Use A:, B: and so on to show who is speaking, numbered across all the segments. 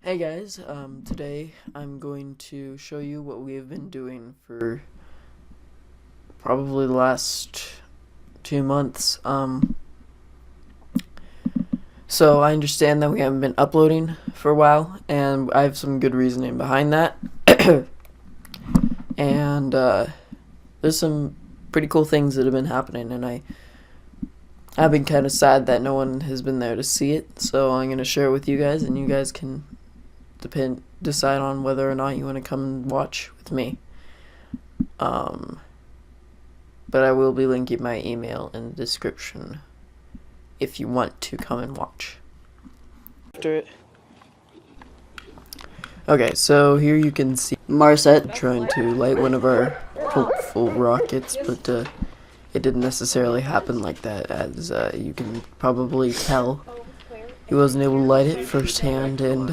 A: Hey guys, today I'm going to show you what we have been doing for probably the last 2 months. So I understand that we haven't been uploading for a while, and I have some good reasoning behind that. And there's some pretty cool things that have been happening, and I've been kind of sad that no one has been there to see it, so I'm going to share it with you guys, and you guys can decide on whether or not you want to come and watch with me. But I will be linking my email in the description if you want to come and watch. After it. Okay, so here you can see Marset trying to light one of our hopeful rockets, but it didn't necessarily happen like that, as you can probably tell. He wasn't able to light it firsthand, and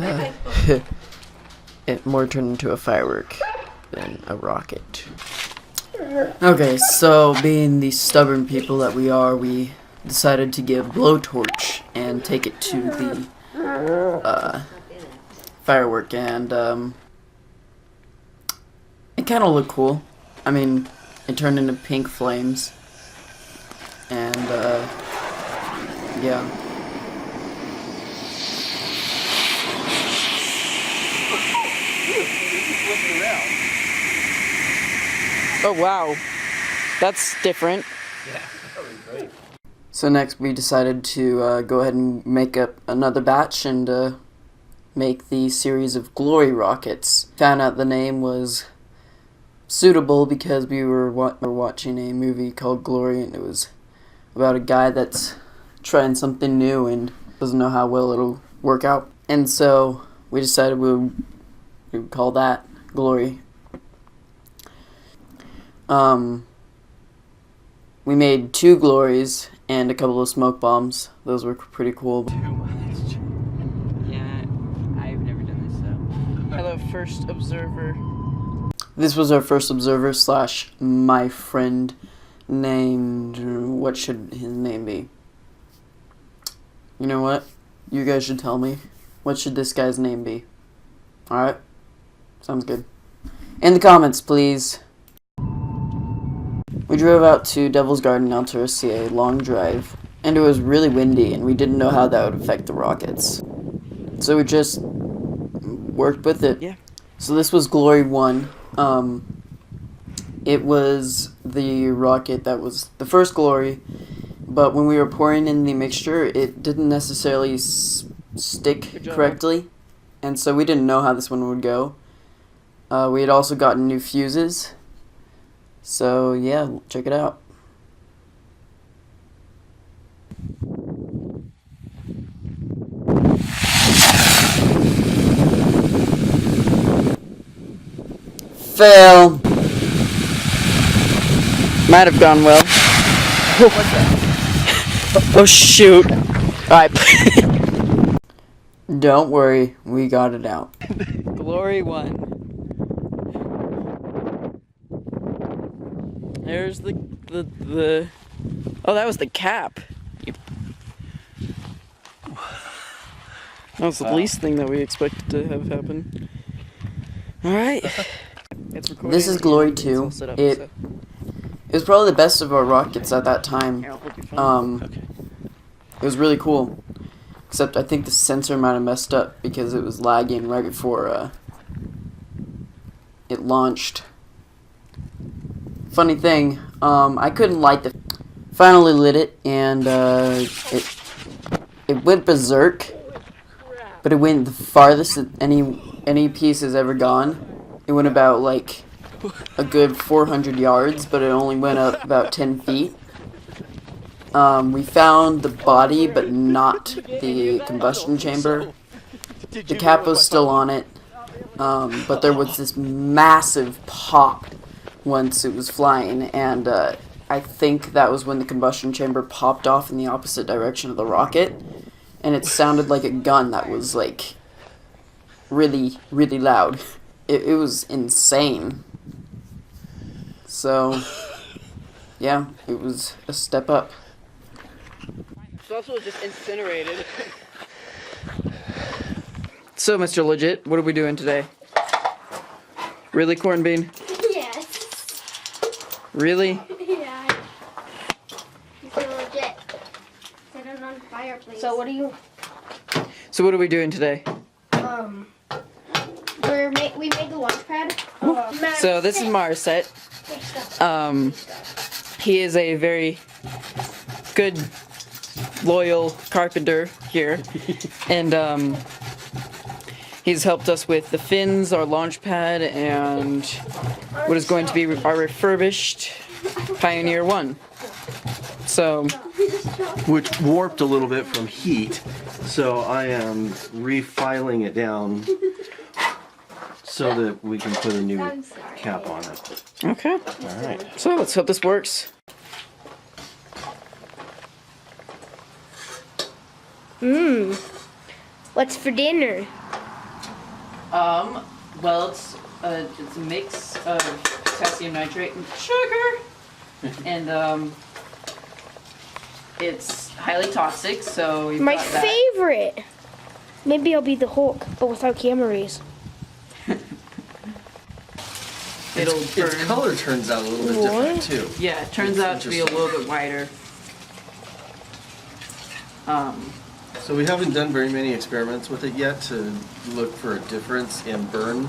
A: it more turned into a firework than a rocket. Okay, so being the stubborn people that we are, we decided to get a blowtorch and take it to the firework, and it kind of looked cool. I mean, it turned into pink flames, and yeah. Oh wow, that's different. Yeah, that was great. So next we decided to go ahead and make up another batch and make the series of glory rockets. Found out the name was suitable because we were watching a movie called Glory, and it was about a guy that's trying something new and doesn't know how well it'll work out. And so we decided we would call that Glory. We made 2 glories and a couple of smoke bombs. Those were pretty cool.
B: Yeah, I've never done this, so.
A: Hello, first observer. This was our first observer / my friend named... What should his name be? You know what? You guys should tell me. What should this guy's name be? Alright? Sounds good. In the comments, please. We drove out to Devil's Garden, Altura, CA, long drive, and it was really windy, and we didn't know how that would affect the rockets. So we just worked with it.
B: Yeah.
A: So this was Glory 1. It was the rocket that was the first Glory, but when we were pouring in the mixture, it didn't necessarily stick correctly, and so we didn't know how this one would go. We had also gotten new fuses. So, yeah, check it out. Fail. Might have gone well. What's that? Oh, shoot. Alright. Don't worry, we got it out.
B: Glory 1. There's the oh, that was the cap. That was the least thing that we expected to have happen. Alright.
A: This is Glory 2. It was probably the best of our rockets at that time. It was really cool. Except I think the sensor might have messed up because it was lagging right before it launched. Funny thing, I couldn't light the... Finally lit it, and it went berserk, but it went the farthest that any piece has ever gone. It went about, like, a good 400 yards, but it only went up about 10 feet. We found the body, but not the combustion chamber. The cap was still on it, but there was this massive pop once it was flying, and I think that was when the combustion chamber popped off in the opposite direction of the rocket, and it sounded like a gun that was, like, really, really loud. It was insane. So, yeah, it was a step up.
B: It's also just incinerated. So, Mr. Legit, what are we doing today? Really, Corn Bean?
C: Yes.
B: Really?
C: Yeah. Mr. Legit. Set it on fireplace.
D: So what do you?
B: So what are we doing today?
C: We made the launch pad.
B: So this is Marset. He is a very good, loyal carpenter here, and he's helped us with the fins, our launch pad, and what is going to be our refurbished Pioneer 1. So,
E: Which warped a little bit from heat, so I am refiling it down so that we can put a new cap on it.
B: okay.
E: Alright.
B: So let's hope this works.
C: What's for dinner?
B: Well, it's a mix of potassium nitrate and sugar, and it's highly toxic. So we've
D: My
B: got that.
D: favorite. Maybe I'll be the Hulk, but without camera rays.
B: It'll
E: Its
B: burn.
E: color turns out a little bit different too.
B: Yeah, it turns out to be a little bit whiter.
E: So we haven't done very many experiments with it yet to look for a difference in burn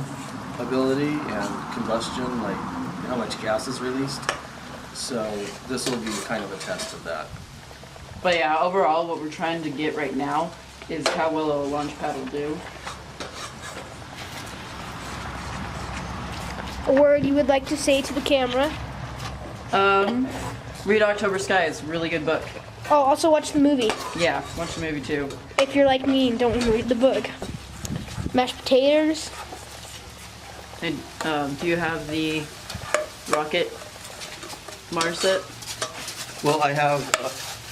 E: ability and combustion, like how much gas is released. So this will be kind of a test of that.
B: But yeah, overall, what we're trying to get right now is how well a launch pad will do.
D: A word you would like to say to the camera?
B: Read October Sky. It's a really good book.
D: Oh, also watch the movie.
B: Yeah, watch the movie too.
D: If you're like me and don't read the book. Mashed potatoes.
B: And do you have the rocket Mars set?
E: Well, I have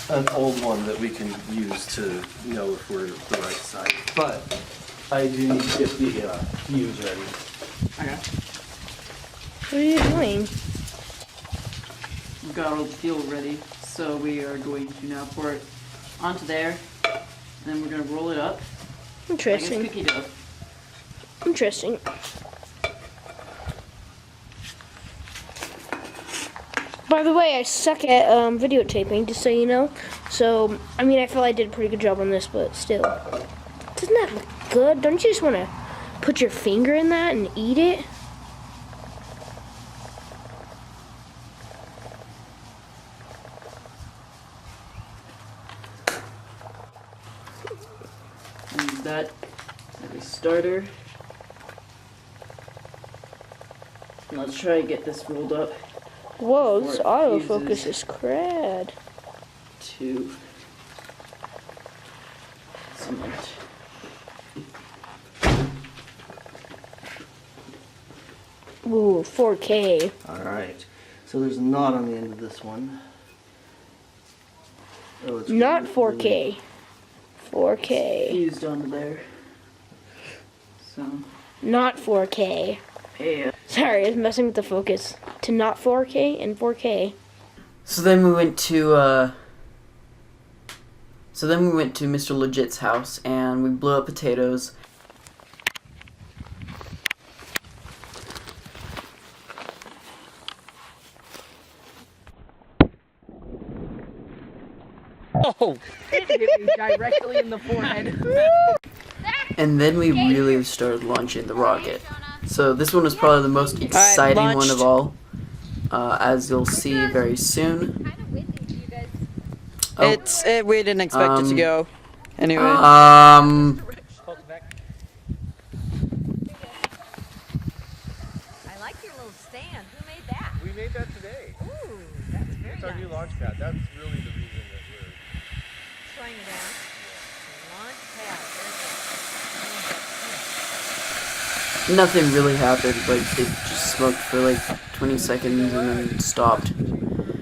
E: an old one that we can use to know if we're the right size, but I do need to get the fuse ready.
B: Okay.
D: What are you doing?
B: We've got all the fuel ready, so we are going to now pour it onto there, and then we're going to roll it up like it's
D: Interesting.
B: cookie dough.
D: Interesting. By the way, I suck at videotaping, just so you know. So, I mean, I feel I did a pretty good job on this, but still. Doesn't that look good? Don't you just want to put your finger in that and eat it?
B: Use that as a starter. And let's try to get this rolled up
D: Whoa, this
B: Before it
D: autofocus
B: fuses.
D: is crad.
B: to cement.
D: Ooh, 4K.
E: Alright, so there's a knot on the end of this one. Oh, it's
D: Not
E: really-
D: 4K. 4K.
B: Fused onto there. So,
D: Not 4K.
B: yeah.
D: Sorry, I was messing with the focus. To not 4K and 4K.
A: So then we went to Mr. Legit's house and we blew up potatoes.
B: Directly in the forehead.
A: And then we really started launching the rocket. So this one was probably the most exciting one
B: launched.
A: of all, as you'll see very soon. Oh,
B: We didn't expect it to go. Anyway.
C: I like your little stand. Who made that?
F: We made that today.
C: Ooh, that's very
F: It's our new
C: nice.
F: launch pad. That's really the reason that we're.
C: Trying it out. Launch pad.
A: nothing really happened. Like it just smoked for like 20 seconds and then stopped.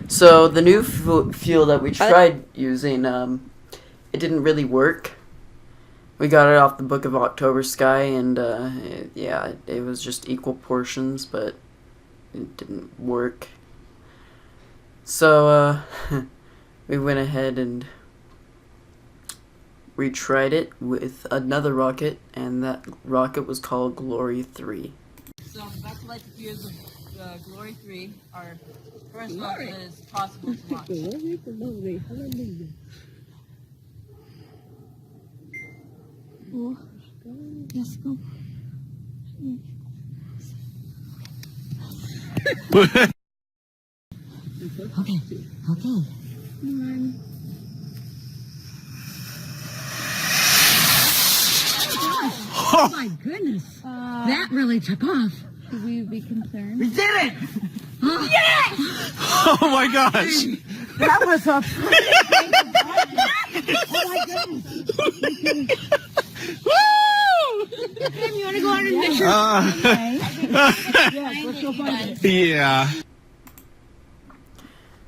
A: So the new fuel that we tried using, it didn't really work. We got it off the Book of October Sky, and it was just equal portions, but it didn't work. So we went ahead and retried it with another rocket, and that rocket was called Glory 3.
B: So back to like the fears of Glory 3, our first rocket that is possible to launch. Oh, yes, go. Okay.
G: Oh my goodness. That really took off.
H: Should we be concerned?
G: We did it! Yes!
I: Oh my gosh!
G: That was a Oh my goodness. Tim, you want to go on and measure? Yes, let's go find it.
I: Yeah.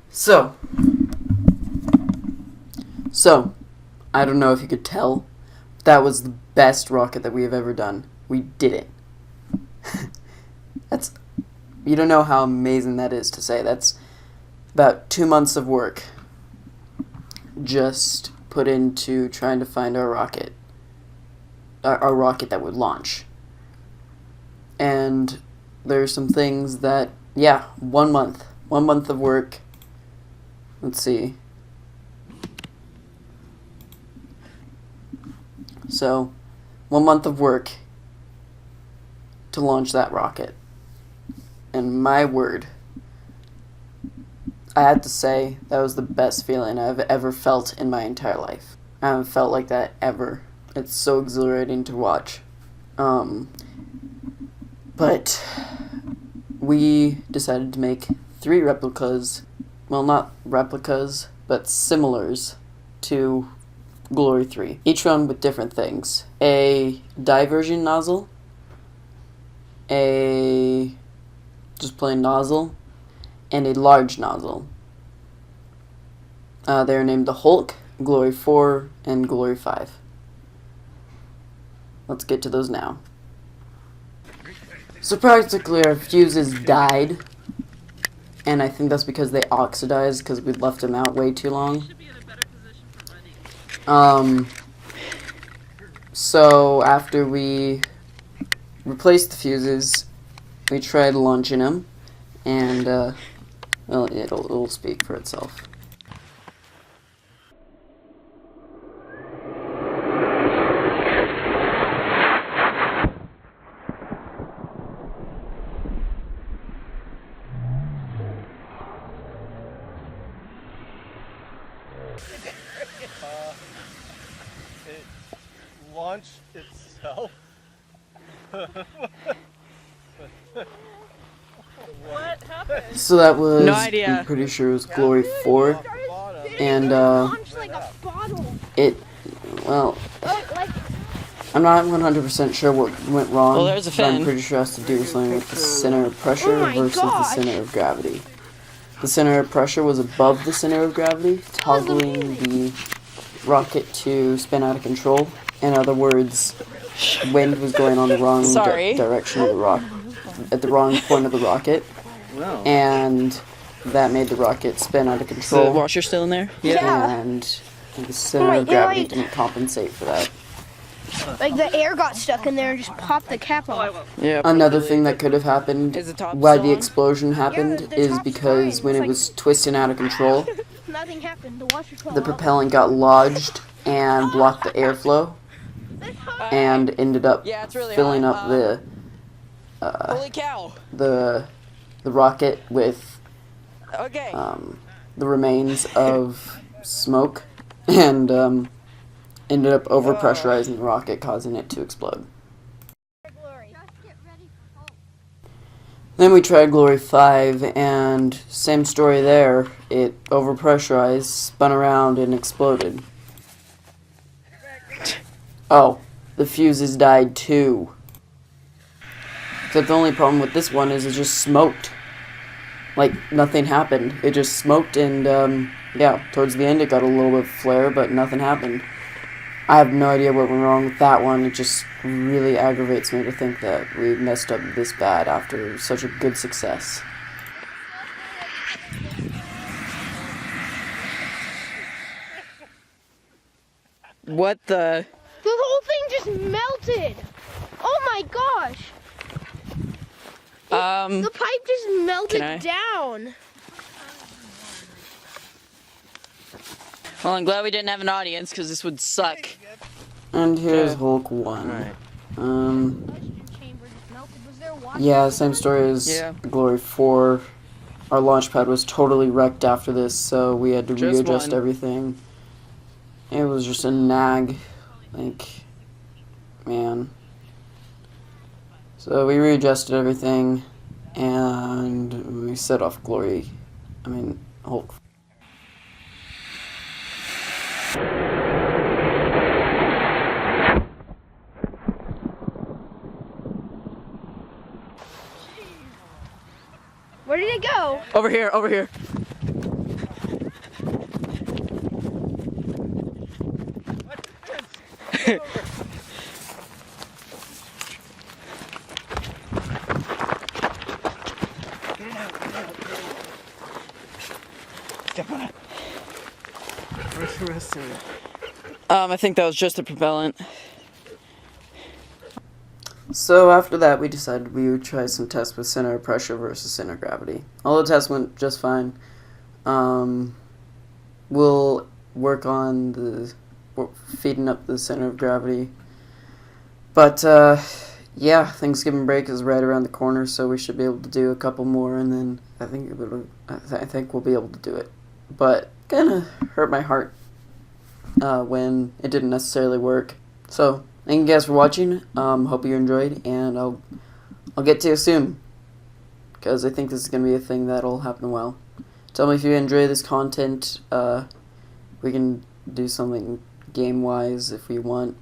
A: So, I don't know if you could tell, that was the best rocket that we have ever done. We did it. You don't know how amazing that is to say. That's about 2 months of work just put into trying to find our rocket. Our rocket that would launch. And there's some things that, yeah, 1 month. 1 month of work. Let's see. So, 1 month of work to launch that rocket. And my word, I had to say that was the best feeling I've ever felt in my entire life. I haven't felt like that ever. It's so exhilarating to watch. But we decided to make 3 replicas. Well, not replicas, but similars to Glory 3. Each one with different things. A diversion nozzle. A just plain nozzle. And a large nozzle. They're named the Hulk, Glory 4, and Glory 5. Let's get to those now. So practically our fuses died. And I think that's because they oxidized because we left them out way too long. So after we replaced the fuses, we tried launching them, and well, it'll speak for itself.
F: It launched itself.
C: What happened?
A: So that was,
B: No idea.
A: I'm pretty sure it was Glory 4, and
D: Launched like a bottle.
A: it, well,
D: Like,
A: I'm not 100% sure what went wrong,
B: Well, there's a
A: but I'm
B: fin.
A: pretty sure it has to do with something with the center of pressure
D: Oh my
A: versus the
D: gosh.
A: center of gravity. The center of pressure was above the center of gravity, toggling the rocket to spin out of control. In other words, wind was going on the wrong
B: Sorry.
A: direction of the rocket, at the wrong point of the rocket,
E: Wow.
A: and that made the rocket spin out of
B: So the
A: control.
B: washer still in there?
D: Yeah.
A: And the center
D: my
A: of gravity
D: God.
A: didn't compensate for that.
D: like the air got stuck in there and just popped the cap off.
B: Yeah.
A: Another thing that could have happened,
B: Is the top
A: why
B: still
A: the
B: on?
A: explosion happened,
D: the
A: is
D: top's
A: because
D: fine.
A: when
D: It's
A: it was twisting out of control,
D: Nothing happened. The washer fell
A: the
D: off.
A: propellant got lodged and blocked the airflow, and ended up
B: Yeah, it's really
A: filling
B: hot.
A: up the
B: Holy cow.
A: the rocket with
B: Okay.
A: the remains of smoke, and ended up overpressurizing the rocket, causing it to explode. Then we tried Glory 5, and same story there. It overpressurized, spun around, and exploded. Oh, the fuses died too. Except the only problem with this one is it just smoked. Like, nothing happened. It just smoked, and, yeah, towards the end it got a little bit of flare, but nothing happened. I have no idea what went wrong with that one. It just really aggravates me to think that we messed up this bad after such a good success.
B: What the?
D: The whole thing just melted. Oh my gosh. The pipe just melted
B: Can I?
D: down.
B: Well, I'm glad we didn't have an audience because this would suck.
A: And here's
B: Okay.
A: Hulk 1.
B: Alright.
A: Yeah, same story as
B: Yeah.
A: Glory 4. Our launch pad was totally wrecked after this, so we had to
B: Just
A: readjust
B: one.
A: everything. It was just a nag. Like, man. So we readjusted everything, and we set off Hulk.
D: Where did it go?
B: Over here, over here.
E: Where's the rest of it?
B: I think that was just the propellant.
A: So after that, we decided we would try some tests with center of pressure versus center of gravity. All the tests went just fine. We'll work on feeding up the center of gravity. But yeah, Thanksgiving break is right around the corner, so we should be able to do a couple more, and then I think we'll be able to do it. But kinda hurt my heart when it didn't necessarily work. So thank you guys for watching. Hope you enjoyed, and I'll get to you soon, because I think this is gonna be a thing that'll happen well. Tell me if you enjoy this content. We can do something game-wise if we want.